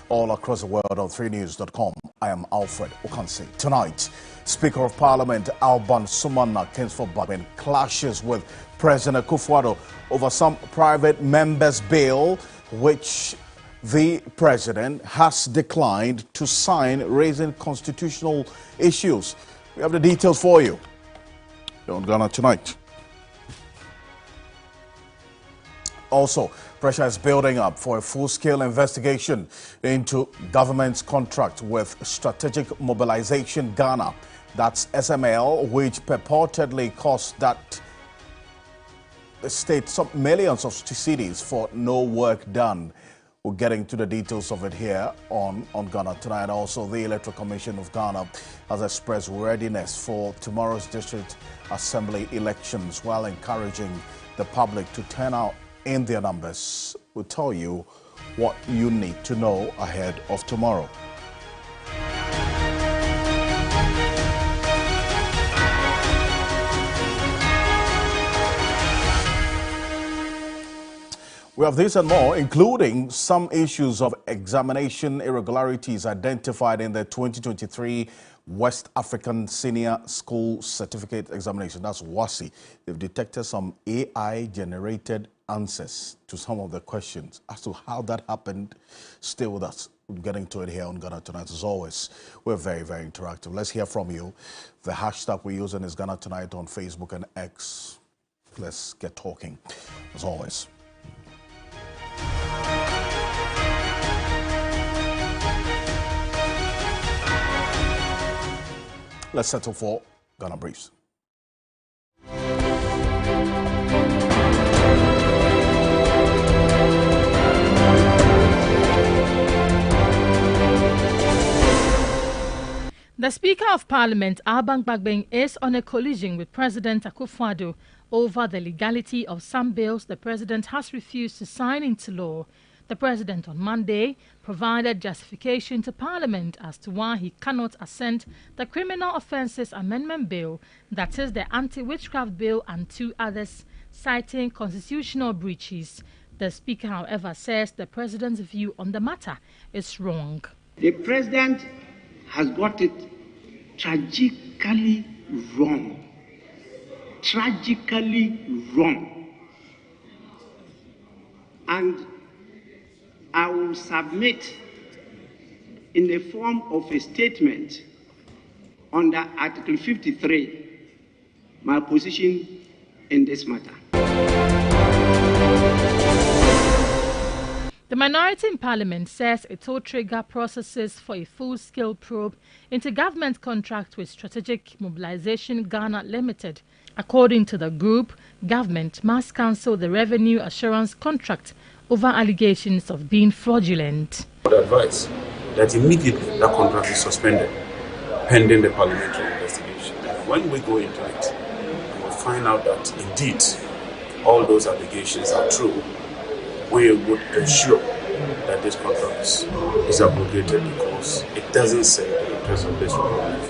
all across the world on 3news.com. I am Alfred Ocansey. Tonight, Speaker of Parliament Alban Sumana Kingsford clashes with President Akufo-Addo over some private members' bill, which the president has declined to sign, raising constitutional issues. We have the details for you on Ghana Tonight. Also, pressure is building up for a full-scale investigation into government's contract with Strategic Mobilization Ghana, that's SML, which purportedly cost that state some millions of cedis for no work done. We're getting to the details of it here on Ghana Tonight. Also, the Electoral Commission of Ghana has expressed readiness for tomorrow's District Assembly elections while encouraging the public to turn out in their numbers. We'll tell you what you need to know ahead of tomorrow. We have this and more, including some issues of examination irregularities identified in the 2023 West African Senior School Certificate Examination. That's WASSCE. They've detected some AI-generated answers to some of the questions. As to how that happened, stay with us. We're getting to it here on Ghana Tonight. As always, we're very, very interactive. Let's hear from you. The hashtag we're using is Ghana Tonight on Facebook and X. Let's get talking, as always. Let's settle for Ghana Briefs. The Speaker of Parliament, Alban Bagbeng, is on a collision with President Akufo-Addo over the legality of some bills the President has refused to sign into law. The President on Monday provided justification to Parliament as to why he cannot assent the Criminal Offences Amendment Bill, that is the Anti-Witchcraft Bill, and two others, citing constitutional breaches. The Speaker, however, says the President's view on the matter is wrong. The President has got it tragically wrong. Tragically wrong. And I will submit in the form of a statement under Article 53 my position in this matter. The minority in Parliament says it will trigger processes for a full-scale probe into government contract with Strategic Mobilization Ghana Limited. According to the group, government must cancel the revenue assurance contract over allegations of being fraudulent. I would advise that immediately that contract is suspended pending the parliamentary investigation. When we go into it, we will find out that indeed all those allegations are true. We would ensure that this contract is abrogated because it doesn't serve the interest of this republic.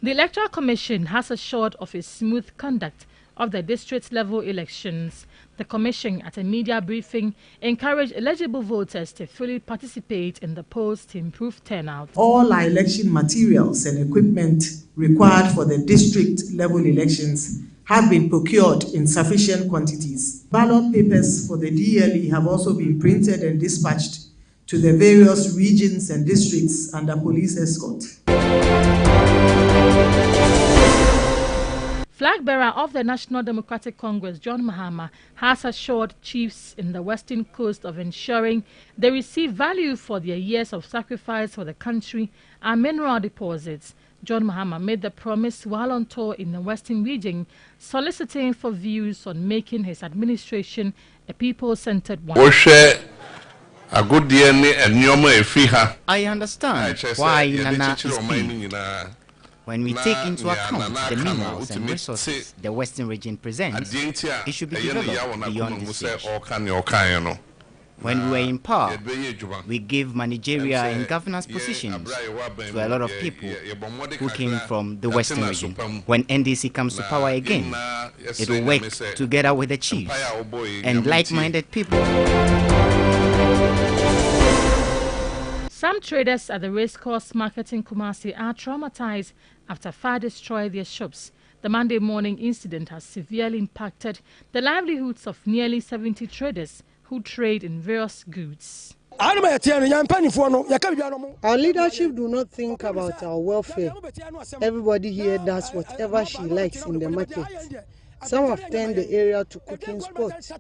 The Electoral Commission has assured of a smooth conduct of the district-level elections. The Commission, at a media briefing, encouraged eligible voters to fully participate in the polls to improve turnout. All our election materials and equipment required for the district-level elections have been procured in sufficient quantities. Ballot papers for the DLE have also been printed and dispatched to the various regions and districts under police escort. Flag bearer of the National Democratic Congress, John Mahama, has assured chiefs in the western coast of ensuring they receive value for their years of sacrifice for the country and mineral deposits. John Mahama made the promise while on tour in the western region, soliciting for views on making his administration a people-centered one. I understand why Nana is pleased when we take into account the minerals and resources the western region presents. It should be developed beyond this year. When we were in power, we gave managerial and governance positions to a lot of people who came from the Western region. When NDC comes to power again, it will work together with the chiefs and like-minded people. Some traders at the racecourse market in Kumasi are traumatized after fire destroyed their shops. The Monday morning incident has severely impacted the livelihoods of nearly 70 traders who trade in various goods. Our leadership do not think about our welfare. Everybody here does whatever she likes in the market. Some have turned the area to cooking spots,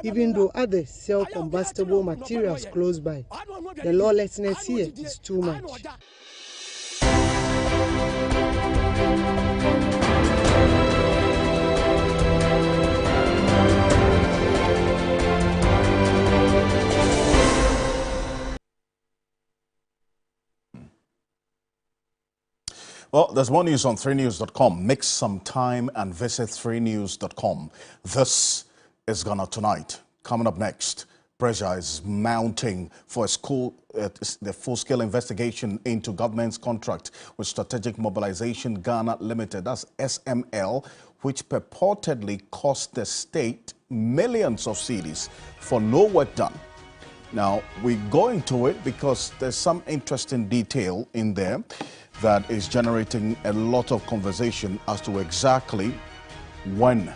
even though others sell combustible materials close by. The lawlessness here is too much. Well, there's more news on 3news.com. Make some time and visit 3news.com. This is Ghana Tonight. Coming up next, pressure is mounting for the full-scale investigation into government's contract with Strategic Mobilization Ghana Limited, that's SML, which purportedly cost the state millions of cedis for no work done. Now, we go into it because there's some interesting detail in there that is generating a lot of conversation as to exactly when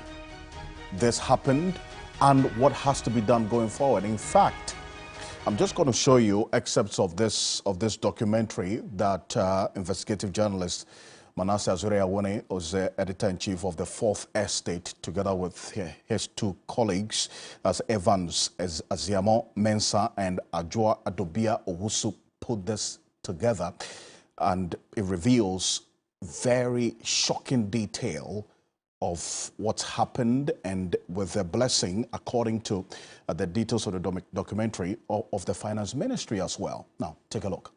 this happened and what has to be done going forward. In fact, I'm just going to show you excerpts of this documentary that investigative journalist Manasseh Azure-Awone was the editor-in-chief of the Fourth Estate, together with his two colleagues, as Evans, as Aziamo Mensah and Adjoa Adobia Owusu, put this together. And it reveals very shocking detail of what's happened, and with the blessing, according to the details of the documentary, of the Finance Ministry as well. Now, take a look.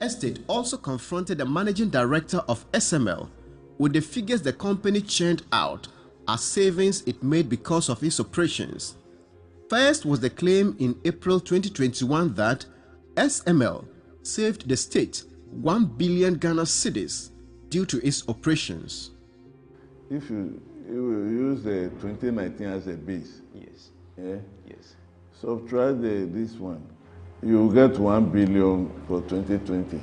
Estate also confronted the managing director of SML with the figures the company churned out as savings it made because of its operations. First was the claim in April 2021 that SML saved the state 1 billion Ghana cedis due to its operations. If you use the 2019 as a base, yes, yeah, yes, subtract this one, you get 1 billion for 2020.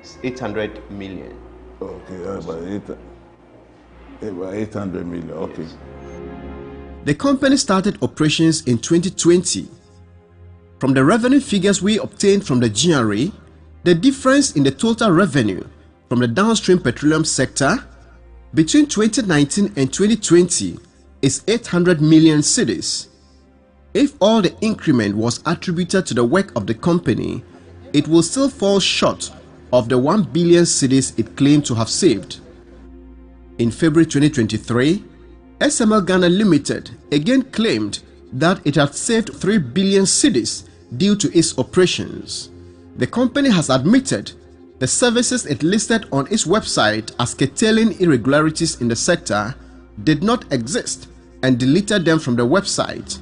It's 800 million. Okay, about 800 million. Okay. Yes. The company started operations in 2020. From the revenue figures we obtained from the GRA, the difference in the total revenue from the downstream petroleum sector between 2019 and 2020 is 800 million cedis. If all the increment was attributed to the work of the company, it will still fall short of the 1 billion cedis it claimed to have saved. In February 2023, SML Ghana Limited again claimed that it had saved 3 billion cedis due to its operations. The company has admitted the services it listed on its website as curtailing irregularities in the sector did not exist and deleted them from the website.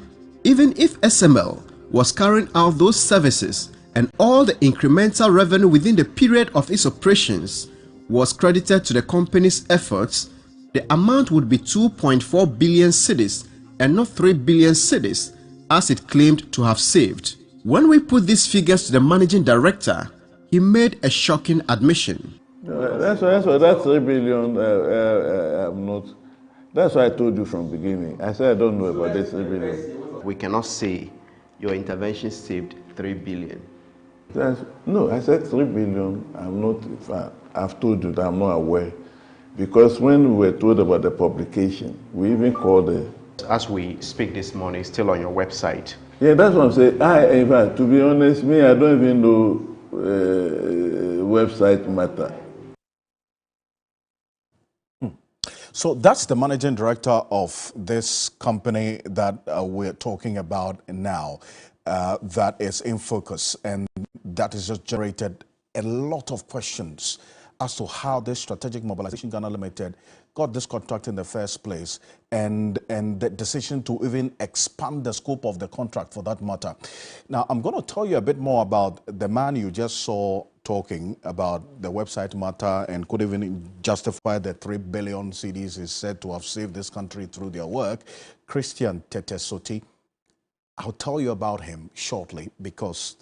Even if SML was carrying out those services and all the incremental revenue within the period of its operations was credited to the company's efforts, the amount would be 2.4 billion cedis and not 3 billion cedis as it claimed to have saved. When we put these figures to the managing director, he made a shocking admission. That's why that 3 billion, I'm not. That's why I told you from the beginning. I said I don't know about this 3 billion. We cannot say your intervention saved 3 billion. No, I said 3 billion. I'm not. I've told you that I'm not aware, because when we were told about the publication, we even called the. As we speak this morning, it's still on your website. Yeah, that's what I'm saying. In fact, to be honest, I don't even know website matter. So that's the managing director of this company that we're talking about now, that is in focus, and that has just generated a lot of questions as to how this Strategic Mobilization Ghana Limited got this contract in the first place, and the decision to even expand the scope of the contract for that matter. Now, I'm going to tell you a bit more about the man you just saw talking about the website matter and could even justify the 3 billion cedis is said to have saved this country through their work, Christian Tetesoti. I'll tell you about him shortly, because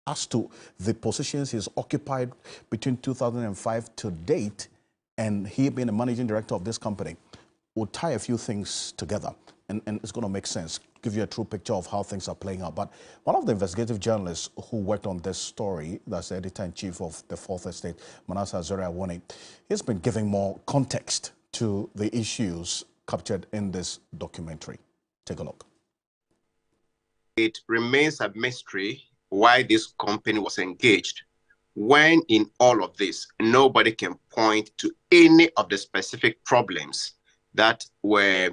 as to the positions he's occupied between 2005 to date, and he being the managing director of this company, will tie a few things together, and it's going to make sense, give you a true picture of how things are playing out. But one of the investigative journalists who worked on this story, that's the editor-in-chief of the Fourth Estate, Manasseh Azure-Awoni, he's been giving more context to the issues captured in this documentary. Take a look. It remains a mystery why this company was engaged, when in all of this, nobody can point to any of the specific problems that were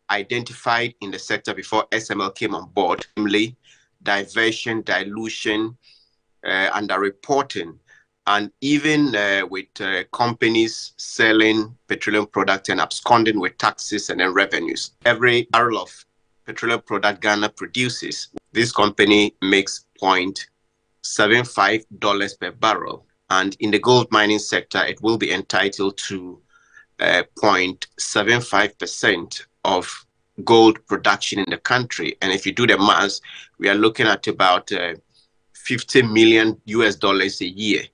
identified in the sector before SML came on board, namely diversion, dilution, underreporting, and even with companies selling petroleum products and absconding with taxes and then revenues. Every barrel of petroleum product Ghana produces, this company makes $0.75 per barrel. And in the gold mining sector, it will be entitled to 0.75% of gold production in the country. And if you do the math, we are looking at about $50 million a year.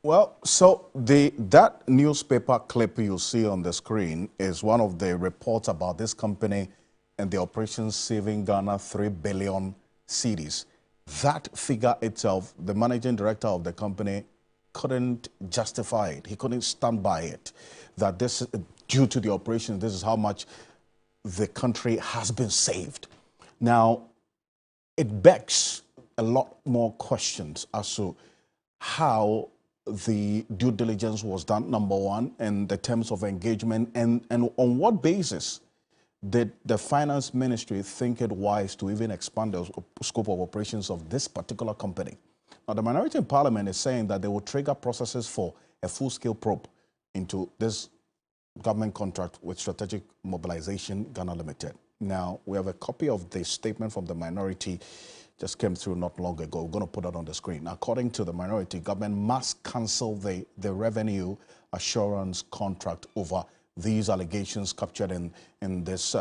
Well, so that newspaper clip you see on the screen is one of the reports about this company and the operations saving Ghana 3 billion cedis. That figure itself, the managing director of the company couldn't justify it. He couldn't stand by it. That this, due to the operation, this is how much the country has been saved. Now, it begs a lot more questions as to how the due diligence was done, number one, and the terms of engagement, and on what basis did the finance ministry think it wise to even expand the scope of operations of this particular company? Now, the minority in parliament is saying that they will trigger processes for a full-scale probe into this government contract with Strategic Mobilization Ghana Limited. Now, we have a copy of the statement from the minority, just came through not long ago. We're going to put it on the screen. According to the minority, government must cancel the revenue assurance contract over these allegations captured in this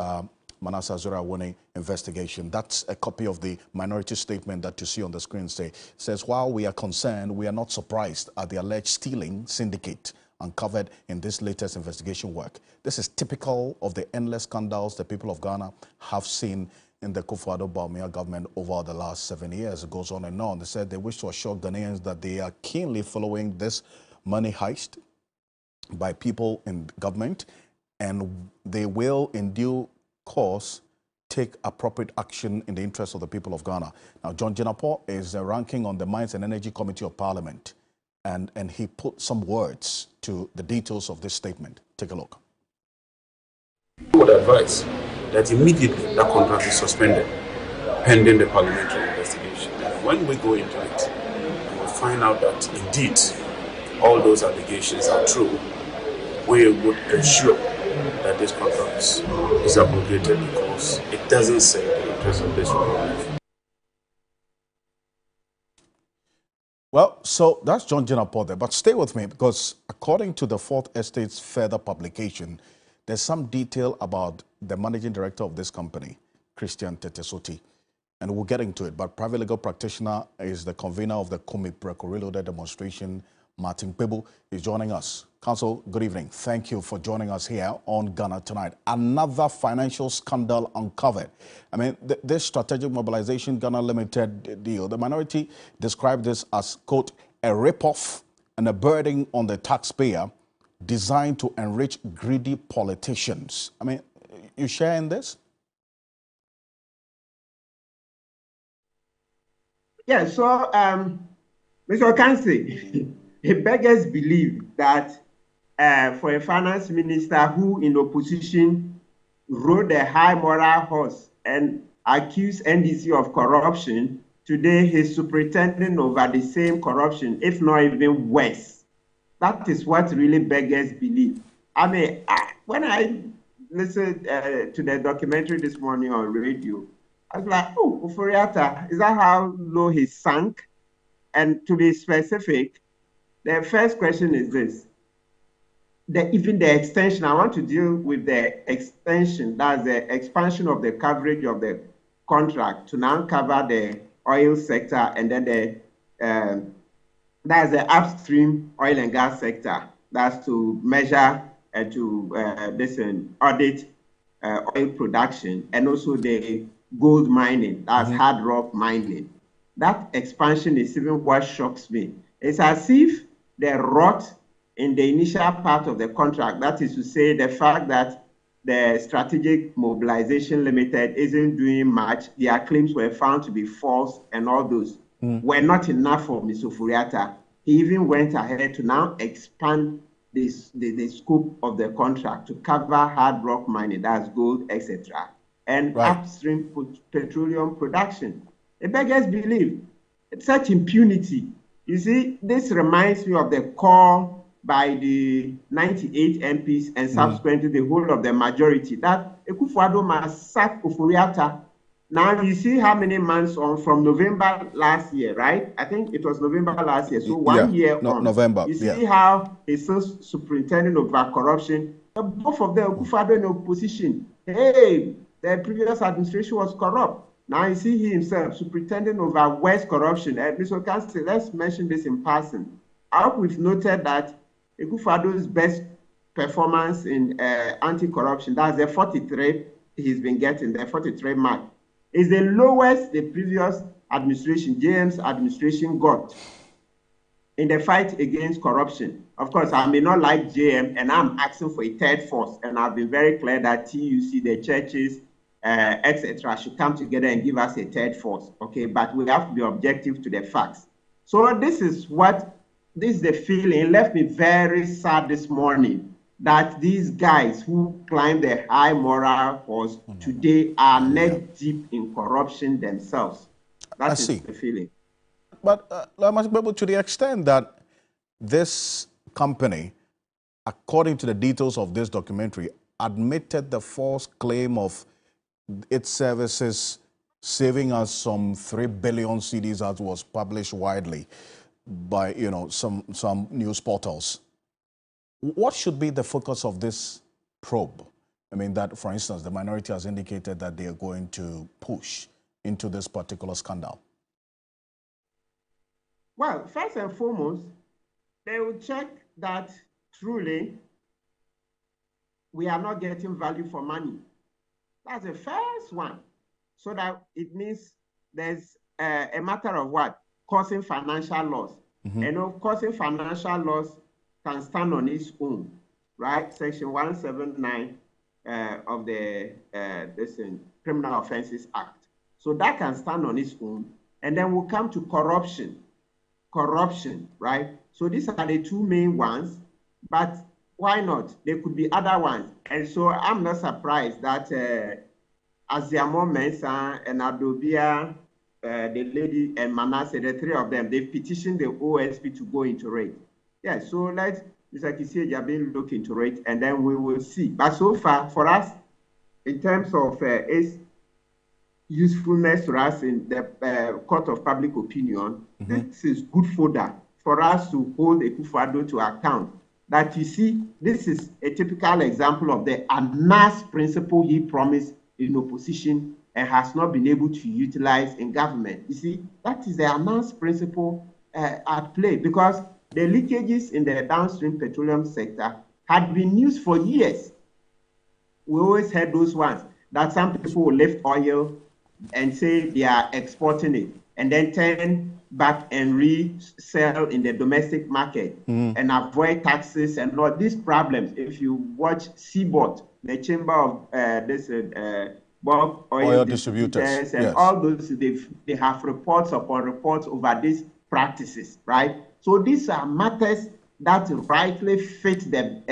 Manasseh Azure-Awoni investigation. That's a copy of the minority statement that you see on the screen. It says, while we are concerned, we are not surprised at the alleged stealing syndicate uncovered in this latest investigation work. This is typical of the endless scandals the people of Ghana have seen in the Akufo-Addo government over the last 7 years. It goes on and on. They said they wish to assure Ghanaians that they are keenly following this money heist by people in government, and they will, in due course, take appropriate action in the interest of the people of Ghana. Now, John Jinapor is ranking on the Mines and Energy Committee of Parliament, and he put some words to the details of this statement. Take a look. I would advise that immediately that contract is suspended pending the parliamentary investigation. And when we go into it, we will find out that indeed all those allegations are true. We would ensure that this contract is abrogated because it doesn't serve the interest of this republic. Well, so that's John Jinapor there, but stay with me, because according to the Fourth Estate's further publication, there's some detail about the managing director of this company, Christian Tetesoti, and we'll get into it. But private legal practitioner is the convener of the Kumi Preko Reloaded demonstration, Martin Pebu, is joining us. Counsel, good evening. Thank you for joining us here on Ghana Tonight. Another financial scandal uncovered. I mean, this Strategic Mobilization Ghana Limited deal, the minority described this as, quote, a rip-off and a burden on the taxpayer designed to enrich greedy politicians. I mean, you share in this? Yeah, so, Mr. Ocansey, beggars believe that for a finance minister who in opposition rode a high moral horse and accused NDC of corruption, today he's superintending over the same corruption, if not even worse. That is what really beggars belief. I mean, when I listened to the documentary this morning on radio, I was like, oh, Ufuriata, is that how low he sank? And to be specific, the first question is this. Even the extension, I want to deal with the extension, that's the expansion of the coverage of the contract to now cover the oil sector and then that's the upstream oil and gas sector. That's to measure and to audit oil production and also the gold mining, that's hard rock mining. That expansion is even what shocks me. It's as if the rot in the initial part of the contract, that is to say the fact that the Strategic Mobilization Limited isn't doing much, their claims were found to be false and all those were not enough for Mr. Furiata. He even went ahead to now expand the scope of the contract to cover hard rock mining, that's gold, etc., and upstream petroleum production. The beggars believe it's such impunity. You see, this reminds me of the call by the 98 MPs and subsequently the whole of the majority that Akufo-Addo must sack Ufuriata. Now you see how many months on from November last year, right? I think it was November last year. So 1 year on. November. You see how he's still superintending over corruption. Both of them, Akufo-Addo in opposition. Hey, the previous administration was corrupt. Now you see he himself superintending over worse corruption. Mr. Ocansey, let's mention this in passing. I hope we've noted that Akufo-Addo's best performance in anti-corruption, that's the 43 he's been getting, the 43 mark, is the lowest the previous administration, JM's administration, got in the fight against corruption. Of course, I may not like JM, and I'm asking for a third force, and I've been very clear that TUC, the churches, etc., should come together and give us a third force, okay? But we have to be objective to the facts. So this is the feeling. It left me very sad this morning that these guys who climb the high moral horse today are neck deep in corruption themselves. That is the feeling. But to the extent that this company, according to the details of this documentary, admitted the false claim of its services saving us some 3 billion cedis, as was published widely by some news portals. What should be the focus of this probe? I mean, that, for instance, the minority has indicated that they are going to push into this particular scandal. Well, first and foremost, they will check that truly we are not getting value for money. That's the first one. So that it means there's a matter of what? Causing financial loss. And causing financial loss can stand on its own, right? Section 179 of the Criminal Offences Act. So that can stand on its own. And then we'll come to corruption. Corruption, right? So these are the two main ones, but why not? There could be other ones. And so I'm not surprised that Aziamo Mensah and Adobia, the lady and Manasseh, the three of them, they've petitioned the OSP to go into raid. Yeah, so let Mr. Kisieja look into it, and then we will see. But so far, for us, in terms of its usefulness to us in the court of public opinion, this is good fodder for us to hold Akufo-Addo to account. That you see, this is a typical example of the ANAS principle he promised in opposition and has not been able to utilize in government. You see, that is the ANAS principle at play, because the leakages in the downstream petroleum sector had been used for years. We always had those ones that some people will lift oil and say they are exporting it and then turn back and resell in the domestic market and avoid taxes and all these problems. If you watch CBOT, the Chamber of bulk oil distributors and all those, they have reports upon reports over these practices, right? So these are matters that rightly fit the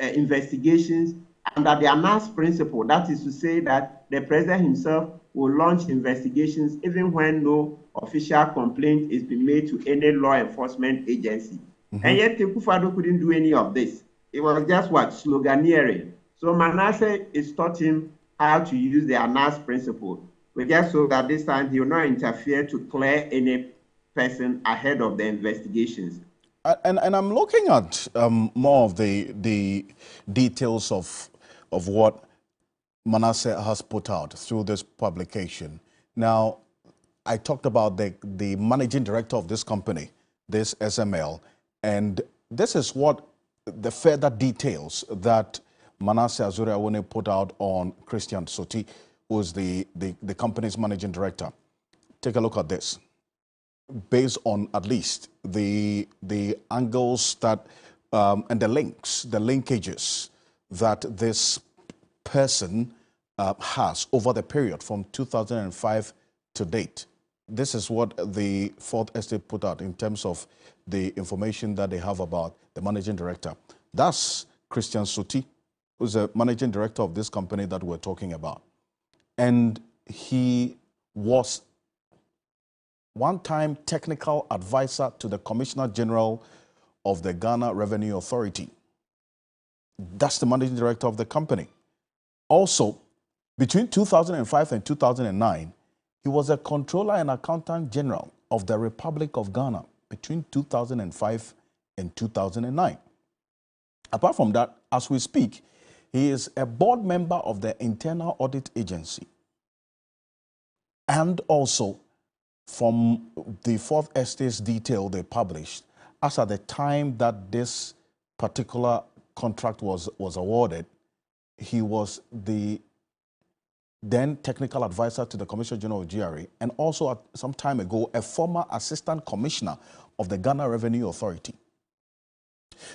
investigations under the ANAS principle, that is to say that the president himself will launch investigations even when no official complaint is being made to any law enforcement agency. And yet Akufo-Addo couldn't do any of this. It was just what? Sloganeering. So Manasseh is taught him how to use the ANAS principle. We just so that this time he will not interfere to clear any person ahead of the investigations. And I'm looking at more of the details of what Manasseh has put out through this publication. Now, I talked about the managing director of this company, this SML, and this is what the further details that Manasseh Azure-Awone put out on Christian Soti, who is the company's managing director. Take a look at this. Based on at least the angles that and the linkages that this person has over the period from 2005 to date. This is what the Fourth Estate put out in terms of the information that they have about the managing director. That's Christian Soti, who's the managing director of this company that we're talking about. And he was one-time technical advisor to the Commissioner General of the Ghana Revenue Authority. That's the managing director of the company. Also, between 2005 and 2009, he was a Controller and Accountant General of the Republic of Ghana between 2005 and 2009. Apart from that, as we speak, he is a board member of the Internal Audit Agency. And also, from the Fourth Estate's detail they published, as at the time that this particular contract was awarded, he was the then technical advisor to the Commissioner General of GRA, and also some time ago, a former assistant commissioner of the Ghana Revenue Authority.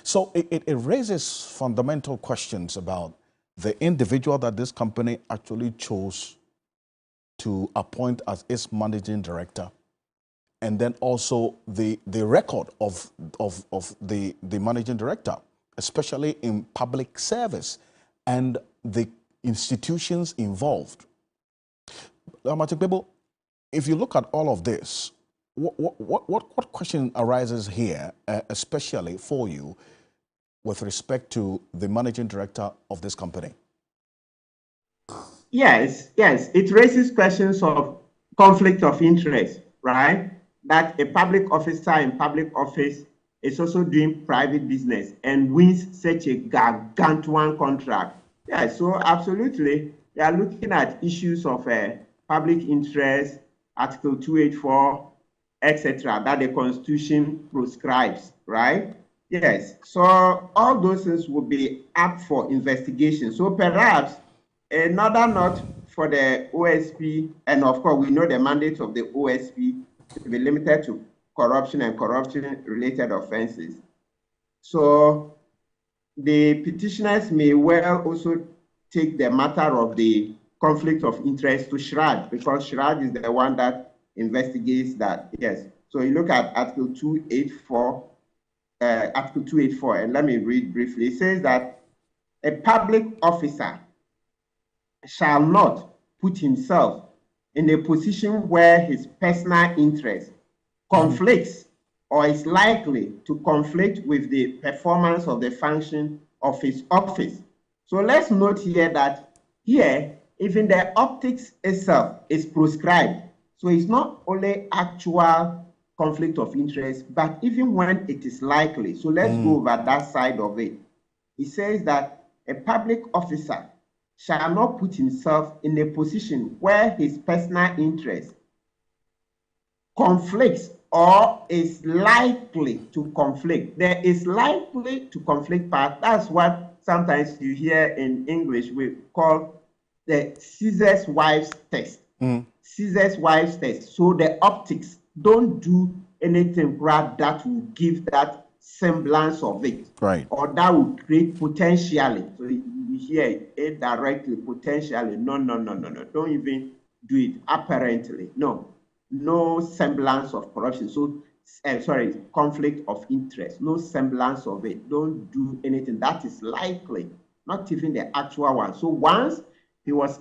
So it raises fundamental questions about the individual that this company actually chose to appoint as its managing director, and then also the record of the managing director, especially in public service and the institutions involved. If you look at all of this, what question arises here, especially for you, with respect to the managing director of this company? Yes, it raises questions of conflict of interest, right? That a public officer in public office is also doing private business and wins such a gargantuan contract. Yeah, so absolutely, they are looking at issues of public interest, Article 284, etc., that the Constitution prescribes, right? Yes, so all those things will be up for investigation. So perhaps another note for the OSP, and of course, we know the mandate of the OSP to be limited to corruption and corruption-related offenses. So the petitioners may well also take the matter of the conflict of interest to SHRAD, because SHRAD is the one that investigates that. Yes. So you look at Article 284, and let me read briefly. It says that a public officer shall not put himself in a position where his personal interest conflicts or is likely to conflict with the performance of the function of his office. So let's note here that here, even the optics itself is prescribed. So it's not only actual conflict of interest, but even when it is likely. So let's go over that side of it. It says that a public officer shall not put himself in a position where his personal interest conflicts or is likely to conflict. There is likely to conflict part. That's what sometimes you hear in English we call the Caesar's wife's test. Caesar's wife's test. So the optics don't do anything that will give that semblance of it. Right. Or that will create potentially. So you hear it directly, potentially. No. Don't even do it apparently. No semblance of corruption. So, conflict of interest. No semblance of it. Don't do anything that is likely not even the actual one. So once he was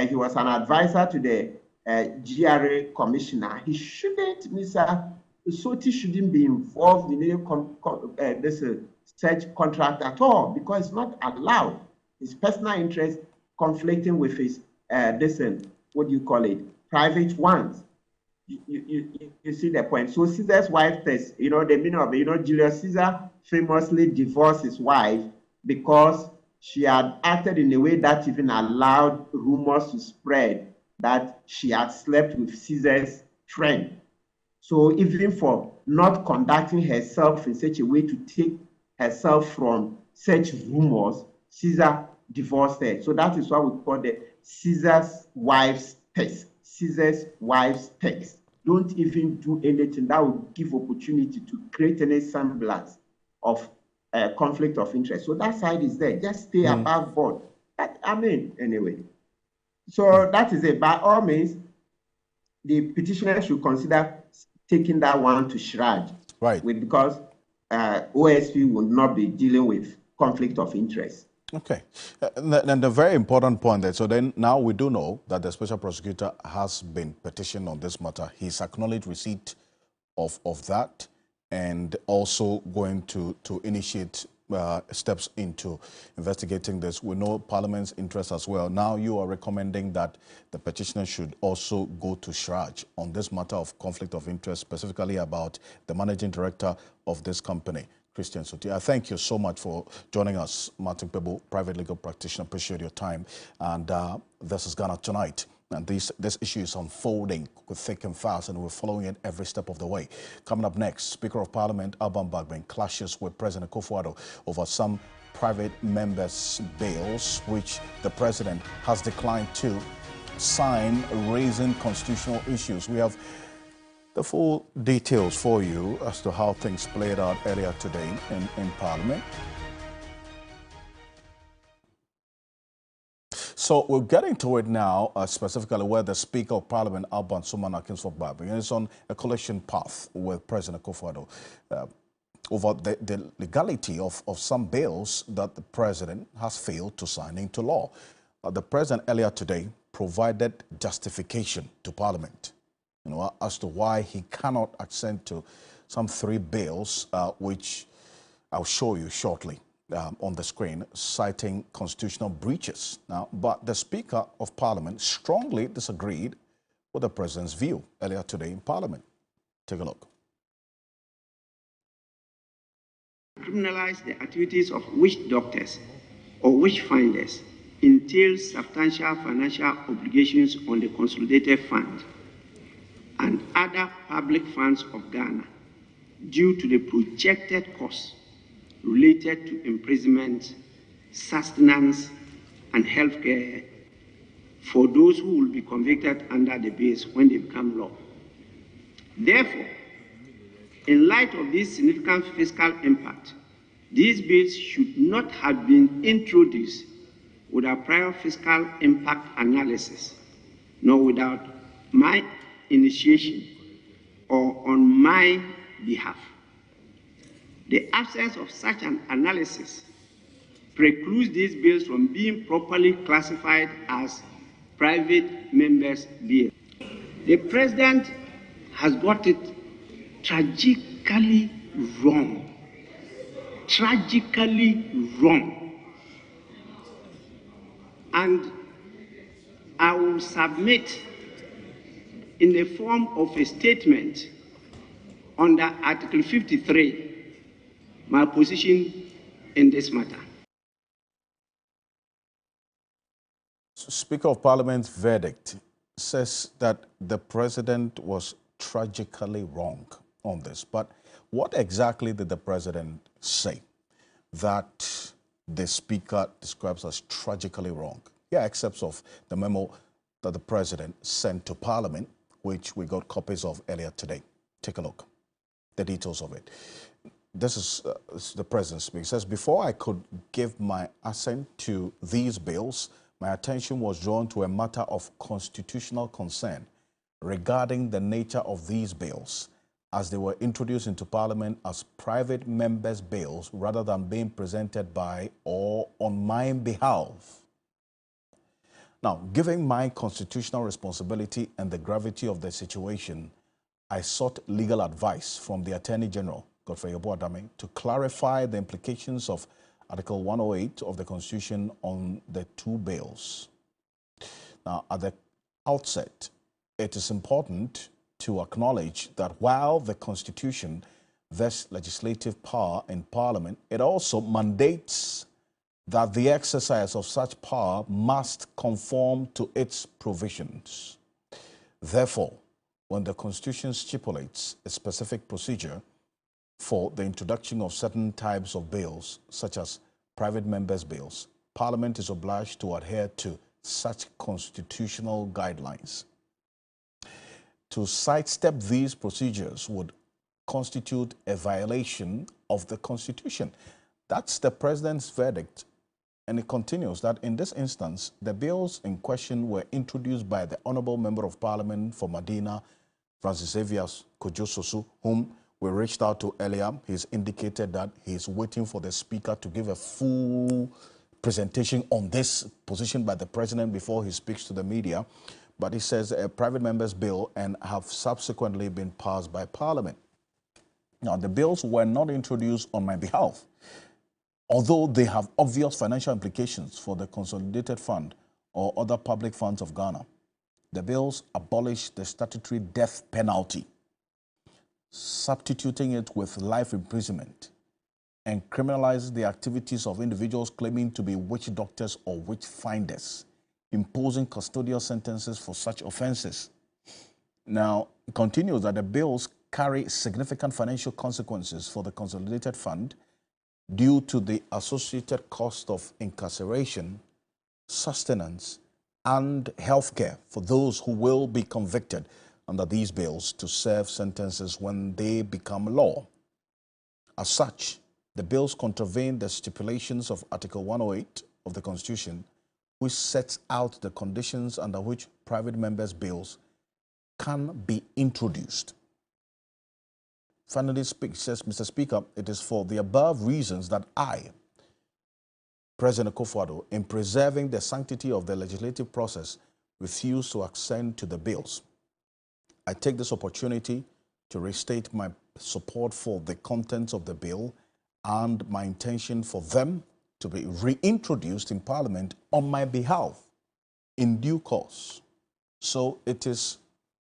he was an advisor to the GRA commissioner, he shouldn't, Mr. Soti shouldn't be involved in any this search contract at all, because it's not allowed. His personal interest conflicting with his what do you call it, private ones. You see the point. So Caesar's wife test, the meaning of it, Julius Caesar famously divorced his wife because she had acted in a way that even allowed rumors to spread that she had slept with Caesar's friend. So even for not conducting herself in such a way to take herself from such rumors, Caesar divorced her. So that is what we call the Caesar's wife's test. Caesar's wife's test. Don't even do anything that will give opportunity to create any semblance of conflict of interest. So that side is there. Just stay above board. Anyway. So that is it. By all means, the petitioner should consider taking that one to Shraj. Right. Because OSP will not be dealing with conflict of interest. Okay. And a very important point there. So then now we do know that the special prosecutor has been petitioned on this matter. He's acknowledged receipt of that and also going to initiate steps into investigating this. We know Parliament's interest as well. Now you are recommending that the petitioner should also go to Shraj on this matter of conflict of interest, specifically about the managing director of this company, Christian Soti. I thank you so much for joining us, Martin Pebo, private legal practitioner. Appreciate your time. And this is Ghana Tonight. And this issue is unfolding thick and fast, and we're following it every step of the way. Coming up next, Speaker of Parliament Alban Bagbin clashes with President Akufo-Addo over some private members' bills, which the president has declined to sign, raising constitutional issues. We have the full details for you as to how things played out earlier today in Parliament. So we're getting to it now, specifically where the Speaker of Parliament, Alban Bagbin, is on a collision path with President Akufo-Addo over the legality of some bills that the president has failed to sign into law. The president earlier today provided justification to Parliament, as to why he cannot assent to some 3 bills, which I'll show you shortly on the screen, citing constitutional breaches. Now, but the Speaker of Parliament strongly disagreed with the president's view earlier today in Parliament. Take a look. Criminalize the activities of witch doctors or witch finders entails substantial financial obligations on the Consolidated Fund and other public funds of Ghana due to the projected costs related to imprisonment, sustenance, and healthcare for those who will be convicted under the bills when they become law. Therefore, in light of this significant fiscal impact, these bills should not have been introduced without prior fiscal impact analysis, nor without my initiation or on my behalf. The absence of such an analysis precludes these bills from being properly classified as private members' bills. The president has got it tragically wrong. Tragically wrong. And I will submit in the form of a statement under Article 53 my position in this matter. Speaker of Parliament's verdict says that the president was tragically wrong on this. But what exactly did the president say that the Speaker describes as tragically wrong? Here are excerpts of the memo that the president sent to Parliament, which we got copies of earlier today. Take a look. The details of it. This is the president speaking. He says, before I could give my assent to these bills, my attention was drawn to a matter of constitutional concern regarding the nature of these bills. as they were introduced into Parliament as private members' bills rather than being presented by or on my behalf. Now, given my constitutional responsibility and the gravity of the situation, I sought legal advice from the Attorney General, Godfrey Oboadame, to clarify the implications of Article 108 of the Constitution on the two bills. Now, at the outset, it is important to acknowledge that while the Constitution vests legislative power in Parliament, it also mandates that the exercise of such power must conform to its provisions. Therefore, when the Constitution stipulates a specific procedure for the introduction of certain types of bills, such as private members' bills, Parliament is obliged to adhere to such constitutional guidelines. To sidestep these procedures would constitute a violation of the Constitution. That's the President's verdict. And it continues that in this instance, the bills in question were introduced by the Honourable Member of Parliament for Madina, Francis Xavier Kojo-Sosu, whom we reached out to earlier. He's indicated that he's waiting for the Speaker to give a full presentation on this position by the President before he speaks to the media. But he says a private member's bill and have subsequently been passed by Parliament. Now, the bills were not introduced on my behalf, although they have obvious financial implications for the Consolidated Fund or other public funds of Ghana. The bills abolish the statutory death penalty, substituting it with life imprisonment, and criminalize the activities of individuals claiming to be witch doctors or witch finders, imposing custodial sentences for such offenses. Now, it continues that the bills carry significant financial consequences for the Consolidated Fund due to the associated cost of incarceration, sustenance, and healthcare for those who will be convicted under these bills to serve sentences when they become law. As such, the bills contravene the stipulations of Article 108 of the Constitution, which sets out the conditions under which private members' bills can be introduced. Finally, says Mr. Speaker, it is for the above reasons that I, President Akufo-Addo, in preserving the sanctity of the legislative process, refuse to assent to the bills. I take this opportunity to restate my support for the contents of the bill and my intention for them to be reintroduced in Parliament on my behalf in due course. So it is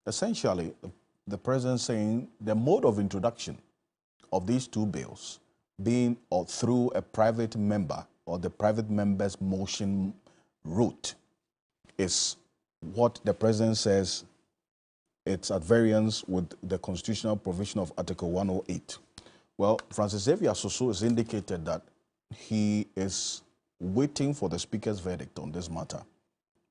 essentially the President saying the mode of introduction of these two bills being or through a private member or the private member's motion route is what the President says it's at variance with the constitutional provision of Article 108. Well, Francis Xavier Sosu has indicated that he is waiting for the Speaker's verdict on this matter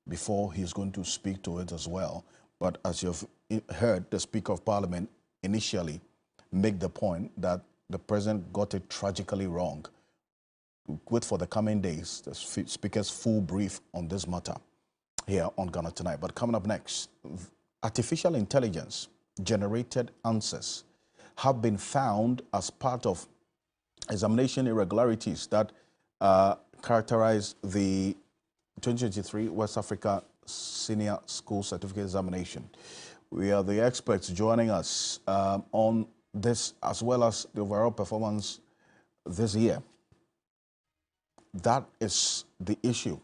before he's going to speak to it as well. But as you've heard, the Speaker of Parliament initially make the point that the President got it tragically wrong. Wait for the coming days, the Speaker's full brief on this matter here on Ghana Tonight. But coming up next, artificial intelligence generated answers have been found as part of examination irregularities that characterize the 2023 West Africa Senior School Certificate Examination. We are the experts joining us on this as well as the overall performance this year. That is the issue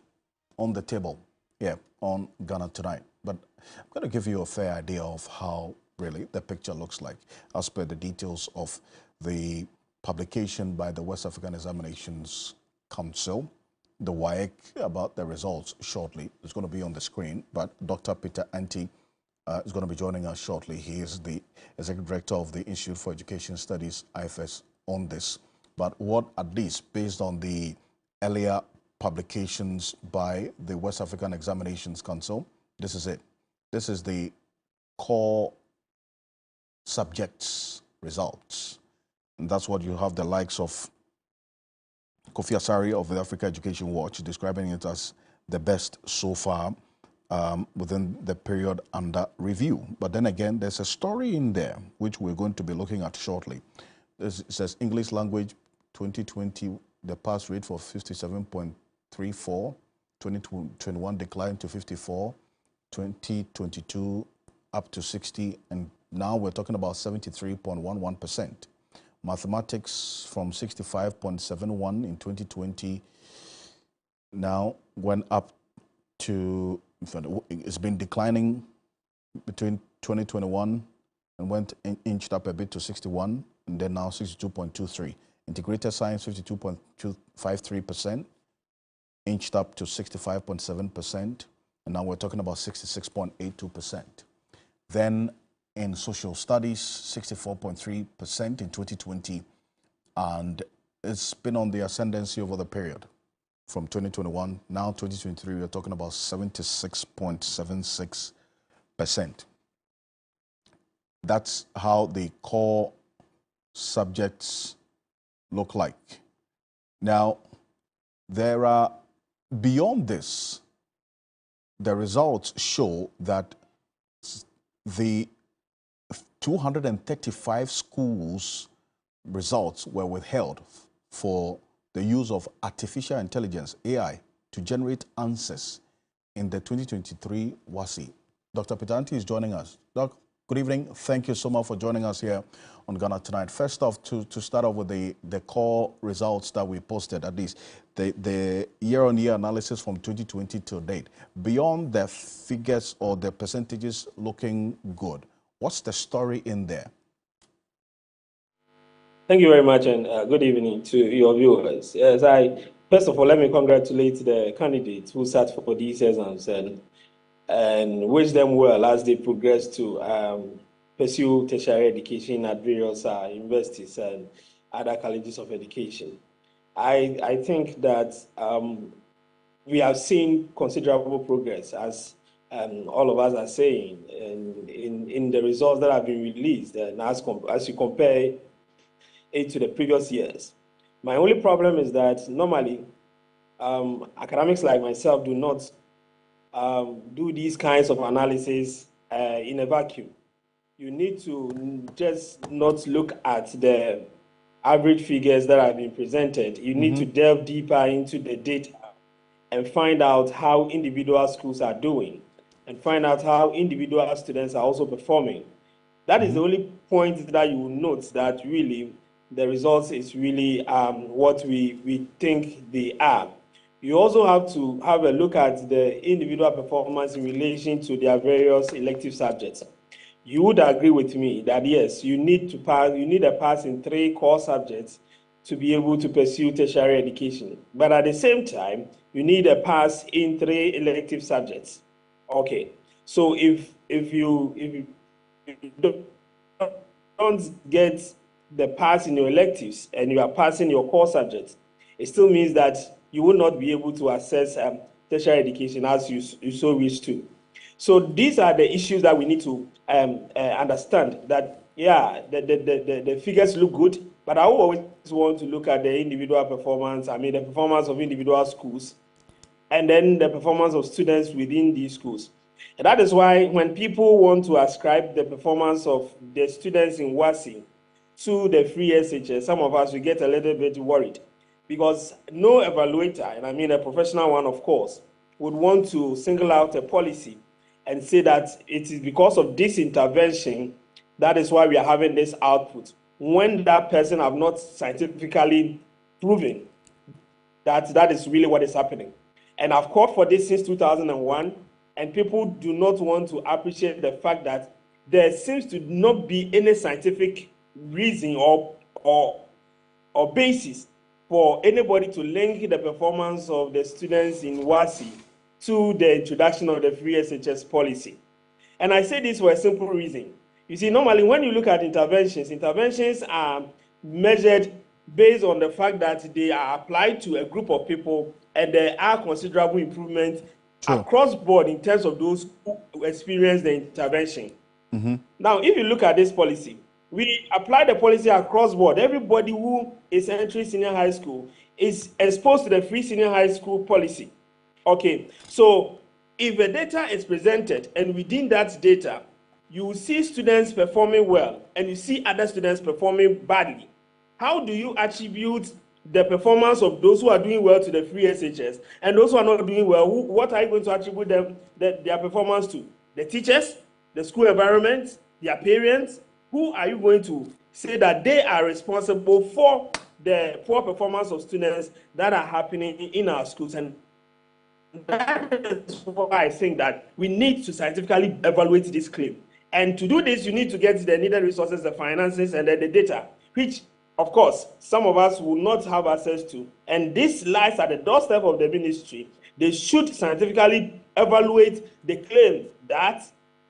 on the table here on Ghana Tonight. But I'm going to give you a fair idea of how really the picture looks like as per the details of the publication by the West African Examinations Council, the WAEC, about the results shortly. It's going to be on the screen, but Dr. Peter Anti is going to be joining us shortly. He is the Executive Director of the Institute for Education Studies, IFS, on this. But what, at least based on the earlier publications by the West African Examinations Council, this is it. This is the core subjects results. And that's what you have the likes of Kofi Asari of the Africa Education Watch describing it as the best so far. within the period under review. But then again, there's a story in there which we're going to be looking at shortly. It says English language 2020, the pass rate for 57.34, 2021 declined to 54, 2022 up to 60, and now we're talking about 73.11%. Mathematics from 65.71 in 2020 now went up to, it's been declining between 2021 and went inched up a bit to 61, and then now 62.23. Integrated science 52.53%, inched up to 65.7%, and now we're talking about 66.82%. Then in social studies, 64.3% in 2020, and it's been on the ascendancy over the period from 2021. Now 2023, we're talking about 76.76%. That's how the core subjects look like. Now, there are, beyond this, the results show that the 235 schools results were withheld for the use of artificial intelligence, AI, to generate answers in the 2023 WASSCE. Dr. Pitanti is joining us. Doc, good evening. Thank you so much for joining us here on Ghana Tonight. First off, to start off with the core results that we posted, at least the year-on-year analysis from 2020 to date. Beyond the figures or the percentages looking good, what's the story in there? Thank you very much, and good evening to your viewers. Yes, first of all, let me congratulate the candidates who sat for these exams and wish them well as they progress to pursue tertiary education at various universities and other colleges of education. I think that we have seen considerable progress, as all of us are saying, in the results that have been released, and as you compare it to the previous years. My only problem is that normally academics like myself do not do these kinds of analysis in a vacuum. You need to just not look at the average figures that have been presented. You need to delve deeper into the data and find out how individual schools are doing and find out how individual students are also performing. That is the only point that you will note that really the results is really what we think they are. You also have to have a look at the individual performance in relation to their various elective subjects. You would agree with me that yes, you need a pass in 3 core subjects to be able to pursue tertiary education. But at the same time, you need a pass in 3 elective subjects. Okay, so if you don't get the pass in your electives and you are passing your core subjects, it still means that you will not be able to access tertiary education as you so wish to. So these are the issues that we need to understand, that yeah, the figures look good, but I always want to look at the individual performance, the performance of individual schools, and then the performance of students within these schools. And that is why when people want to ascribe the performance of the students in WASSCE to the free SHS, some of us will get a little bit worried, because no evaluator, and I mean a professional one, of course, would want to single out a policy and say that it is because of this intervention that is why we are having this output, when that person have not scientifically proven that that is really what is happening. And I've called for this since 2001, and people do not want to appreciate the fact that there seems to not be any scientific reason or basis for anybody to link the performance of the students in WASSCE to the introduction of the free SHS policy. And I say this for a simple reason. You see, normally when you look at interventions are measured based on the fact that they are applied to a group of people and there are considerable improvements across board in terms of those who experience the intervention. Now, if you look at this policy, we apply the policy across board. Everybody who is entering senior high school is exposed to the free senior high school policy. Okay, so if a data is presented and within that data, you will see students performing well and you see other students performing badly, how do you attribute the performance of those who are doing well to the free SHS and those who are not doing well? What are you going to attribute their performance to? The teachers, the school environment, their parents? Who are you going to say that they are responsible for the poor performance of students that are happening in our schools? And that is why I think that we need to scientifically evaluate this claim. And to do this, you need to get the needed resources, the finances, and then the data, which, of course, some of us will not have access to. And this lies at the doorstep of the ministry. They should scientifically evaluate the claim that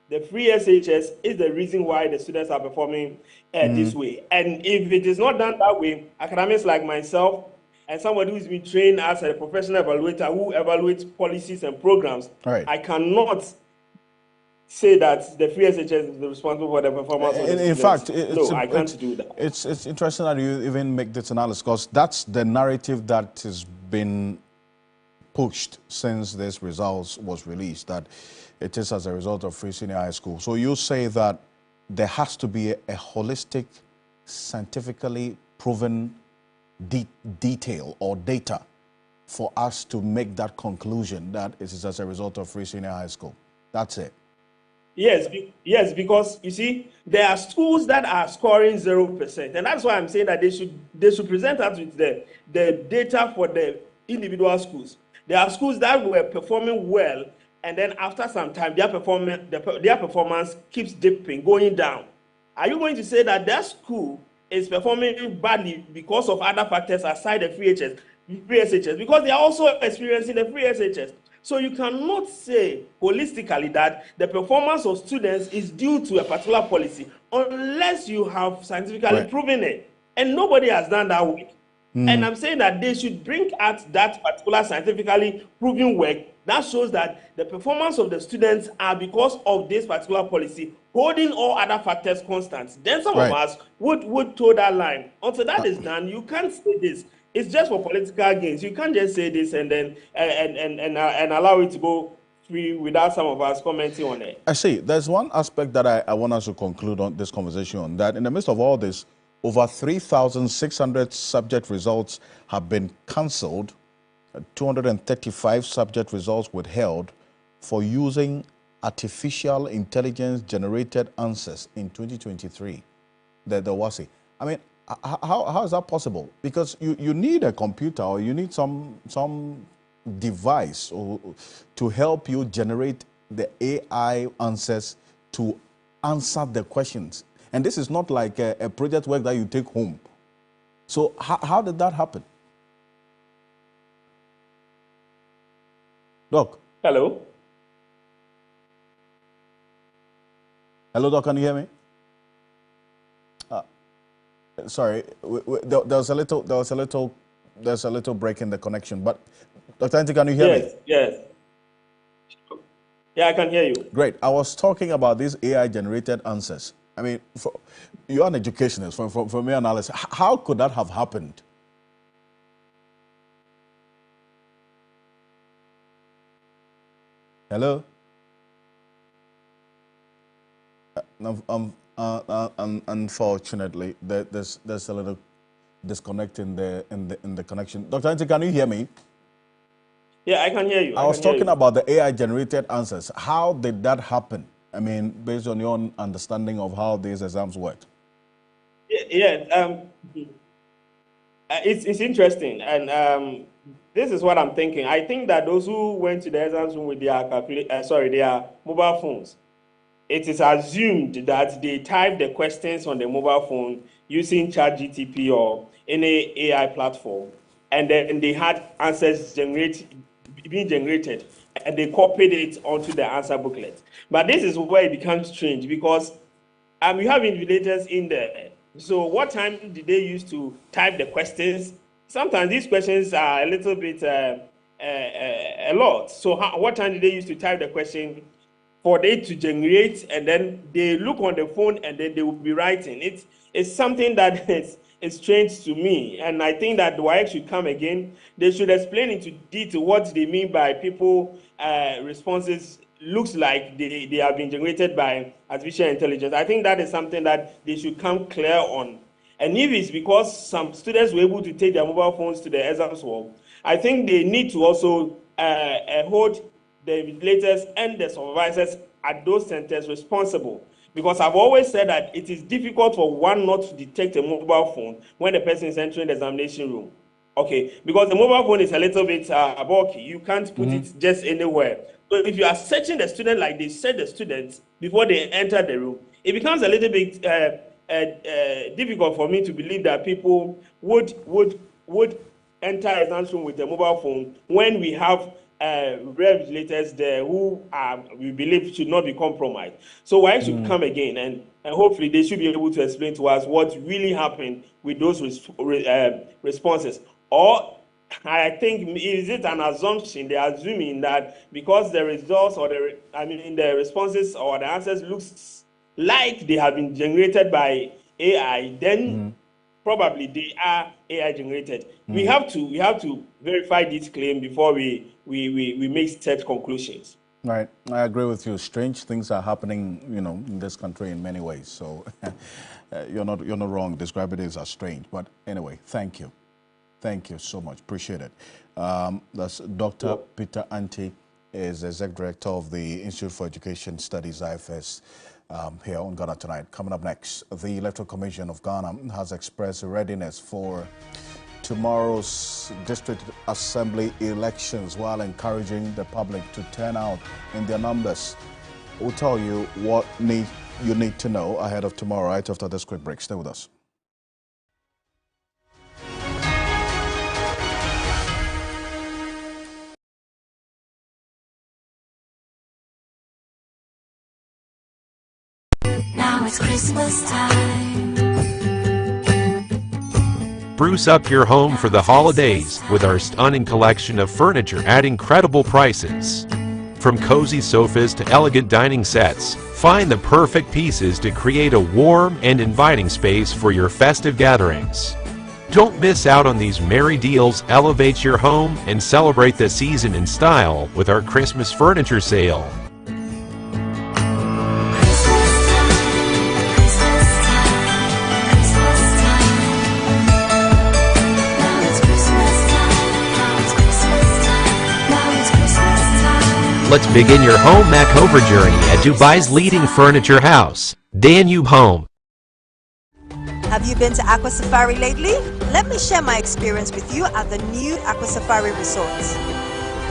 the free SHS is the reason why the students are performing this way. And if it is not done that way, academics like myself and somebody who's been trained as a professional evaluator who evaluates policies and programs, I cannot say that the free SHS is responsible for the performance of the students. In fact, I can't do that. It's interesting that you even make this analysis, because that's the narrative that has been pushed since this results was released, that it is as a result of free senior high school. So you say that there has to be a holistic, scientifically proven detail or data for us to make that conclusion that it is as a result of free senior high school. That's it. Yes, because you see, there are schools that are scoring 0%, and that's why I'm saying that they should present us with the data for the individual schools. There are schools that were performing well, and then after some time, their performance keeps dipping, going down. Are you going to say that that school is performing badly because of other factors aside the free SHS? Because they are also experiencing the free SHS. So you cannot say holistically that the performance of students is due to a particular policy unless you have scientifically proven it. And nobody has done that work. And I'm saying that they should bring out that particular scientifically proven work that shows that the performance of the students are because of this particular policy, holding all other factors constant. Then some of us would toe that line. Until that is done, you can't say this. It's just for political gains. You can't just say this and then and allow it to go free without some of us commenting on it. I see. There's one aspect that I want us to conclude on this conversation on, that in the midst of all this, over 3,600 subject results have been cancelled, 235 subject results withheld for using artificial intelligence generated answers in 2023. The WASI. I mean, how is that possible? Because you need a computer or you need some device to help you generate the AI answers to answer the questions. And this is not like a project work that you take home. So how did that happen? Doc? Hello? Hello, Doc, can you hear me? Sorry, there's a little break in the connection. But Dr. Ante, can you hear me? Yes. Yeah, I can hear you. Great. I was talking about these AI-generated answers. I mean, you're an educationist. From your analysis, how could that have happened? Hello? Unfortunately, there's a little disconnect in the connection. Dr. Ante, can you hear me? Yeah, I can hear you. I was talking about the AI-generated answers. How did that happen? I mean, based on your own understanding of how these exams worked. It's interesting, and this is what I'm thinking. I think that those who went to the exams room with their their mobile phones, it is assumed that they typed the questions on the mobile phone using ChatGPT or any AI platform, and then they had answers being generated, and they copied it onto the answer booklet. But this is where it becomes strange, because you have invigilators in there. So what time did they use to type the questions? Sometimes these questions are a little bit a lot. So what time did they use to type the question? for it to generate, and then they look on the phone and then they will be writing. It's something that is strange to me, and I think that the WAEC should come again. They should explain into detail what they mean by people responses looks like they have been generated by artificial intelligence. I think that is something that they should come clear on. And if it's because some students were able to take their mobile phones to the exams hall, I think they need to also hold the invigilators and the supervisors at those centers responsible. Because I've always said that it is difficult for one not to detect a mobile phone when the person is entering the examination room. Okay, because the mobile phone is a little bit bulky. You can't put it just anywhere. So if you are searching the student like they set the students before they enter the room, it becomes a little bit difficult for me to believe that people would enter an exam room with a mobile phone when we have regulators there who we believe should not be compromised. So why should come again, and hopefully they should be able to explain to us what really happened with those responses. Or I think, is it an assumption they are assuming that because the results or the responses or the answers looks like they have been generated by AI, then probably they are AI generated. We have to verify this claim before we make such conclusions. Right, I agree with you. Strange things are happening, in this country in many ways. So you're not wrong. Describing it as strange. But anyway, thank you so much. Appreciate it. That's Dr. Peter Anti, is Executive Director of the Institute for Education Studies, IFS. Here on Ghana Tonight. Coming up next, the Electoral Commission of Ghana has expressed readiness for tomorrow's District Assembly elections while encouraging the public to turn out in their numbers. We'll tell you what you need to know ahead of tomorrow right after this quick break. Stay with us. Now it's Christmas time. Spruce up your home for the holidays with our stunning collection of furniture at incredible prices. From cozy sofas to elegant dining sets, find the perfect pieces to create a warm and inviting space for your festive gatherings. Don't miss out on these merry deals. Elevate your home and celebrate the season in style with our Christmas furniture sale. Let's begin your home makeover journey at Dubai's leading furniture house, Danube Home. Have you been to Aqua Safari lately? Let me share my experience with you at the new Aqua Safari Resort.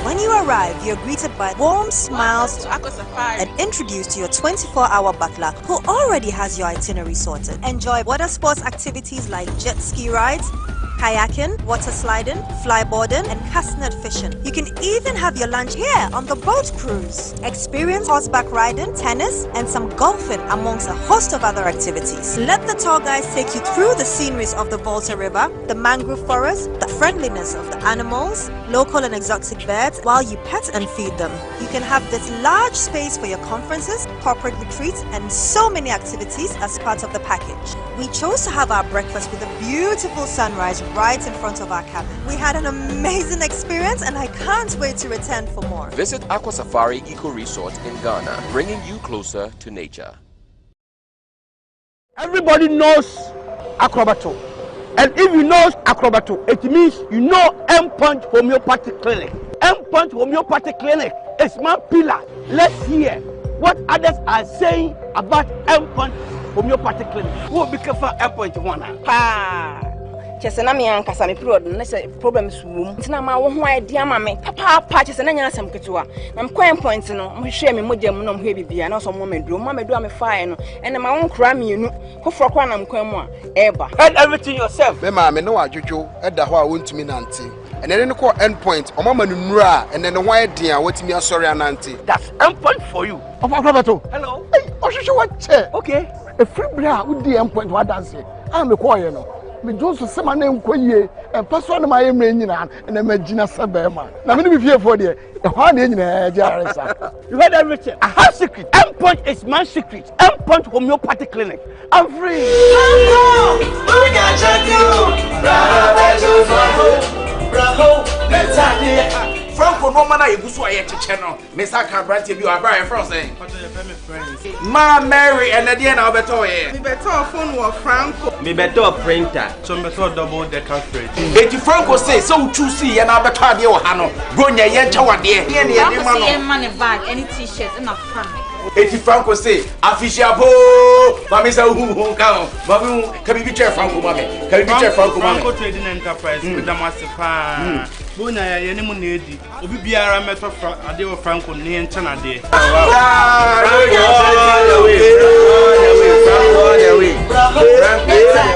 When you arrive, you're greeted by warm smiles and introduced to your 24-hour butler who already has your itinerary sorted. Enjoy water sports activities like jet ski rides, kayaking, water sliding, flyboarding, and castanet fishing. You can even have your lunch here on the boat cruise. Experience horseback riding, tennis, and some golfing amongst a host of other activities. Let the tour guides take you through the sceneries of the Volta River, the mangrove forest, the friendliness of the animals, local and exotic birds, while you pet and feed them. You can have this large space for your conferences, corporate retreats, and so many activities as part of the package. We chose to have our breakfast with a beautiful sunrise right in front of our cabin. We had an amazing experience and I can't wait to return for more. Visit Aqua Safari Eco Resort in Ghana, bringing you closer to nature. Everybody knows Acrobato. And if you know Acrobato, it means you know M-Punch Homeopathic Clinic. M-Punch Homeopathic Clinic is my pillar. Let's hear what others are saying about M-Punch Homeopathic Clinic. Who will be careful M-Punch one? Chese na me ankasa me period na se problems wom ntina ma wo ho idea ma me papa chese na nya asem ketewa na me coin point no mo hwe me modem no mo hwe bibia na so mo medu me fire no ene ma won kra me enu foforo kwa na mkwan mu a eba and everything yourself me ma me no adwodwo eda ho a wontumi nante ene ne ko end point o mama nura ene ne ho idea watimi asori anante. That's end point for you of Acrobato. Hello hey o hwe what che okay a free bra wo di end point what dance am me call you no me do so say my name koye and pass one my emre nyina and imagine sabema na me no be fear for there the one dey nyina jaresa. You heard everything. I have secret. M-Punch is my secret. M-Punch homeopathy clinic. I'm free. Franco no man I go so I channel. Miss Aka Brant you are very friends. Ma Mary and the end of beto here. Me beto phone wa Franco. Me beto printer. So me beto double decker fridge. Eti Franco say so choosy and I beto de o hano. Go nya yen chawa de. Here ne yen man. See money bag, any t-shirt in a front. Eti Franco say official bo. Mami say who ka. Mami can be chair Franco mami. Can be chair Franco mami. Franco Trading Enterprise with the massive Bona ya ni mu na edi obi biara meto ade wo Franco ne enchana de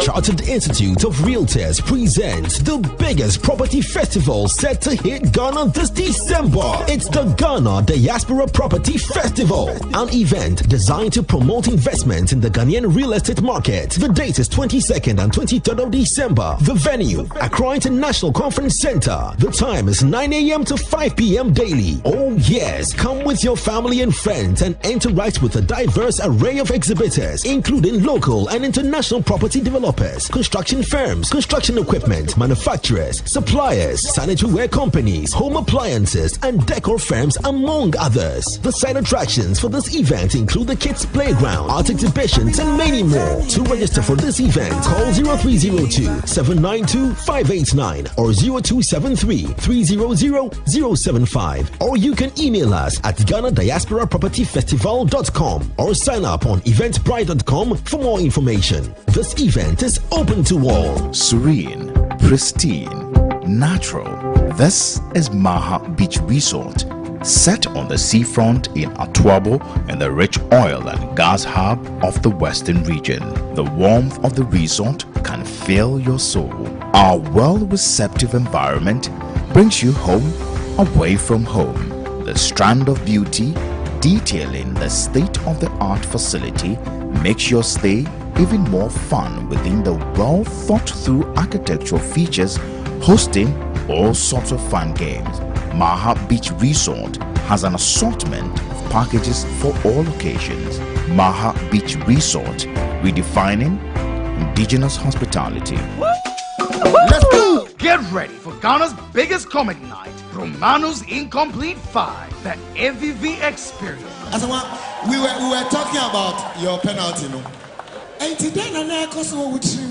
Chartered Institute of Realtors presents the biggest property festival set to hit Ghana this December. It's the Ghana Diaspora Property Festival, an event designed to promote investment in the Ghanaian real estate market. The date is 22nd and 23rd of December. The venue, Accra International Conference Center. The time is 9 a.m. to 5 p.m. daily. Oh yes, come with your family and friends and interact with a diverse array of exhibitors, including local and international property developers, construction firms, construction equipment manufacturers, suppliers, sanitary ware companies, home appliances, and decor firms, among others. The side attractions for this event include the kids' playground, art exhibitions, and many more. To register for this event, call 0302-792-589 or 0273-300-075, or you can email us at GhanaDiasporaPropertyFestival.com or sign up on eventbrite.com for more information. This event is open to all. Serene, pristine, natural. This is Maha Beach Resort, set on the seafront in Atuabo and the rich oil and gas hub of the western region. The warmth of the resort can fill your soul. Our well-receptive environment brings you home away from home. The strand of beauty detailing the state-of-the-art facility makes your stay even more fun within the well-thought-through architectural features, hosting all sorts of fun games. Maha Beach Resort has an assortment of packages for all occasions. Maha Beach Resort, redefining indigenous hospitality. Let's go! Get ready for Ghana's biggest comedy night, Romano's Incomplete 5, the AVV experience. Asama, we were talking about your penalty, no? And today, I know with you.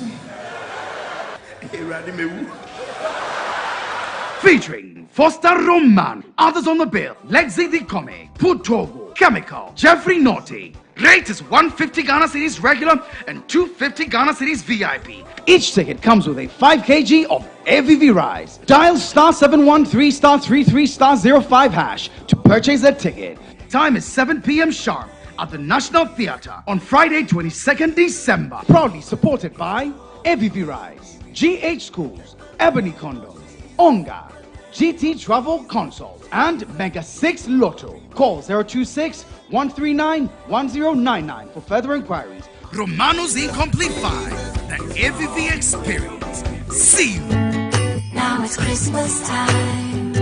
Featuring Foster Roman, others on the bill, Lexi the Comic, Putogo, Chemical, Jeffrey Naughty. Rate is 150 Ghana cedis regular and 250 Ghana cedis VIP. Each ticket comes with a 5 kg of AVV rice. Dial *71 3*33*05# to purchase that ticket. Time is 7 p.m. sharp at the National Theatre on Friday, 22nd December. Proudly supported by AVV Rice, GH Schools, Ebony Condoms, Onga, GT Travel Consult, and Mega 6 Lotto. Call 026-139-1099 for further inquiries. Romano's Incomplete 5, the AVV experience. See you. Now it's Christmas time.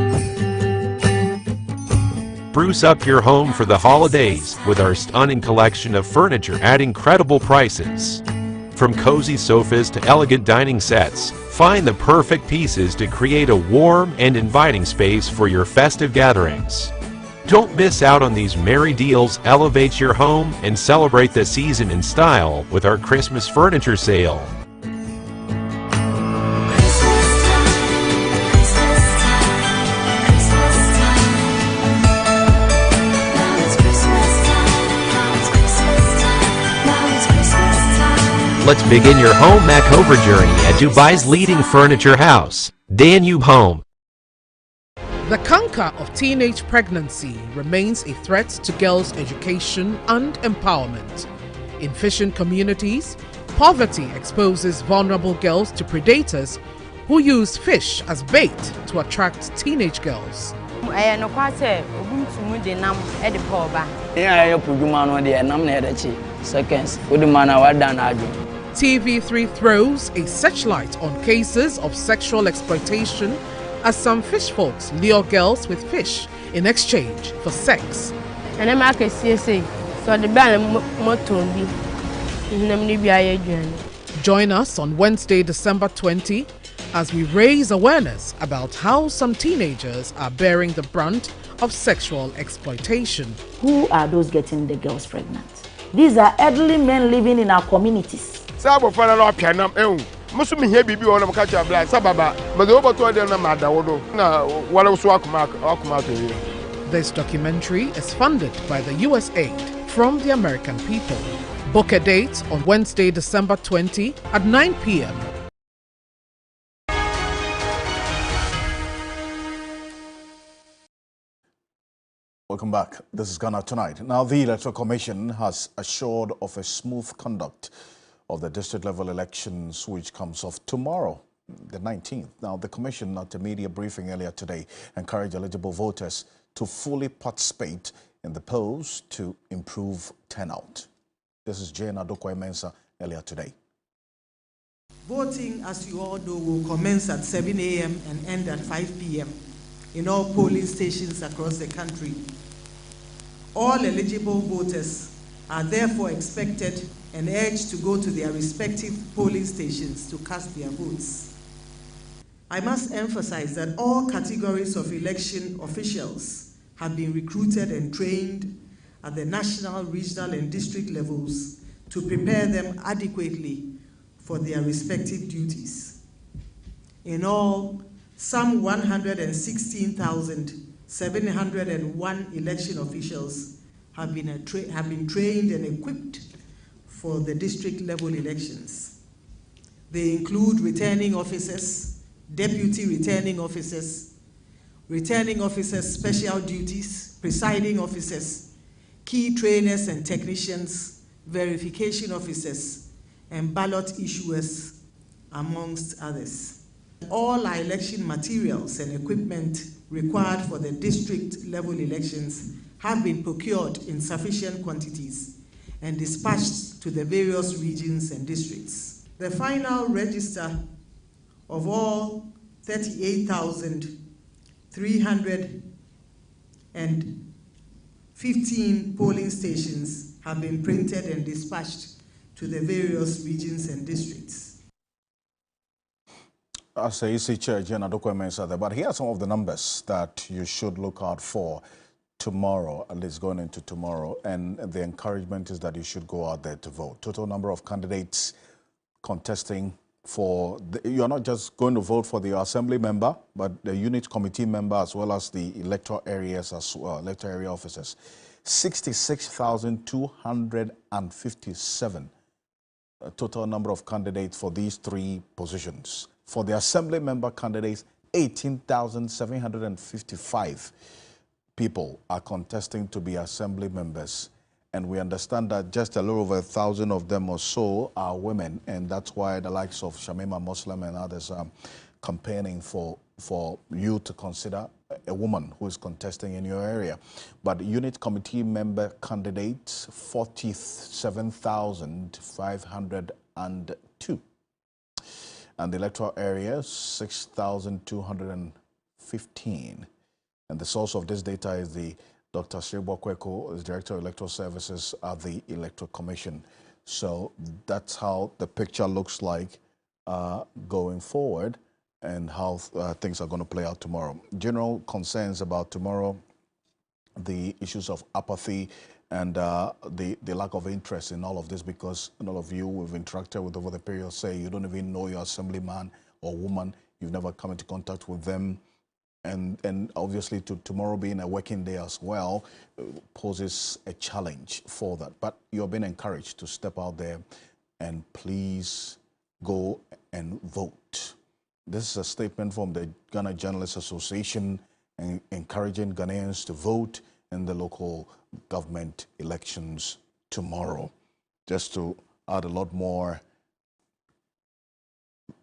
Spruce up your home for the holidays with our stunning collection of furniture at incredible prices. From cozy sofas to elegant dining sets, find the perfect pieces to create a warm and inviting space for your festive gatherings. Don't miss out on these merry deals. Elevate your home and celebrate the season in style with our Christmas furniture sale. Let's begin your home makeover journey at Dubai's leading furniture house, Danube Home. The canker of teenage pregnancy remains a threat to girls' education and empowerment. In fishing communities, poverty exposes vulnerable girls to predators who use fish as bait to attract teenage girls. Seconds, with the man I was done. TV3 throws a searchlight on cases of sexual exploitation as some fish folks lure girls with fish in exchange for sex. And I'm a CSA, so the band motor. Join us on Wednesday, December 20, as we raise awareness about how some teenagers are bearing the brunt of sexual exploitation. Who are those getting the girls pregnant? These are elderly men living in our communities. This documentary is funded by the US aid from the American people. Book a date on Wednesday, December 20 at 9 p.m. Welcome back. This is Ghana Tonight. Now, the Electoral Commission has assured of a smooth conduct of the district-level elections, which comes off tomorrow, the 19th. Now, the Commission, at a media briefing earlier today, encouraged eligible voters to fully participate in the polls to improve turnout. This is Jane Adokwe-Mensah earlier today. Voting, as you all know, will commence at 7 a.m. and end at 5 p.m. in all polling stations across the country. All eligible voters are therefore expected and urged to go to their respective polling stations to cast their votes. I must emphasize that all categories of election officials have been recruited and trained at the national, regional, and district levels to prepare them adequately for their respective duties. In all, some 116,701 election officials have been trained and equipped for the district level elections. They include returning officers, deputy returning officers special duties, presiding officers, key trainers and technicians, verification officers, and ballot issuers, amongst others. All our election materials and equipment required for the district-level elections have been procured in sufficient quantities and dispatched to the various regions and districts. The final register of all 38,315 polling stations have been printed and dispatched to the various regions and districts. As EC Chair Jane Adokwe-Mensah there, but here are some of the numbers that you should look out for tomorrow, at least going into tomorrow, and the encouragement is that you should go out there to vote. Total number of candidates contesting for, you are not just going to vote for the assembly member, but the unit committee member as well as the electoral areas as well, electoral area officers. 66,257 total number of candidates for these three positions. For the assembly member candidates, 18,755 people are contesting to be assembly members. And we understand that just a little over 1,000 of them or so are women. And that's why the likes of Shamima Muslim and others are campaigning for you to consider a woman who is contesting in your area. But unit committee member candidates, 47,502. And the electoral areas, 6,215. And the source of this data is the Dr. Sribo Kweko, is Director of Electoral Services at the Electoral Commission. So that's how the picture looks like going forward and how things are going to play out tomorrow. General concerns about tomorrow, the issues of apathy and the lack of interest in all of this, because all of you we've interacted with over the period say you don't even know your assemblyman or woman, you've never come into contact with them. And obviously tomorrow being a working day as well poses a challenge for that. But you're being encouraged to step out there and please go and vote. This is a statement from the Ghana Journalists Association encouraging Ghanaians to vote in the local government elections tomorrow. Just to add a lot more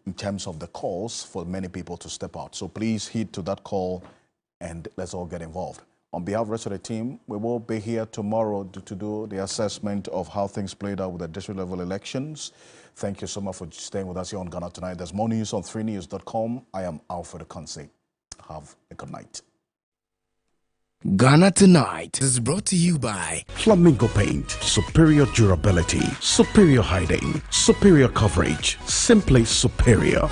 in terms of the calls for many people to step out. So please heed to that call and let's all get involved. On behalf of the rest of the team, we will be here tomorrow to do the assessment of how things played out with the district level elections. Thank you so much for staying with us here on Ghana Tonight. There's more news on 3news.com. I am Alfred Ocansey. Have a good night. Ghana Tonight is brought to you by Flamingo Paint. Superior durability, superior hiding, superior coverage, simply superior.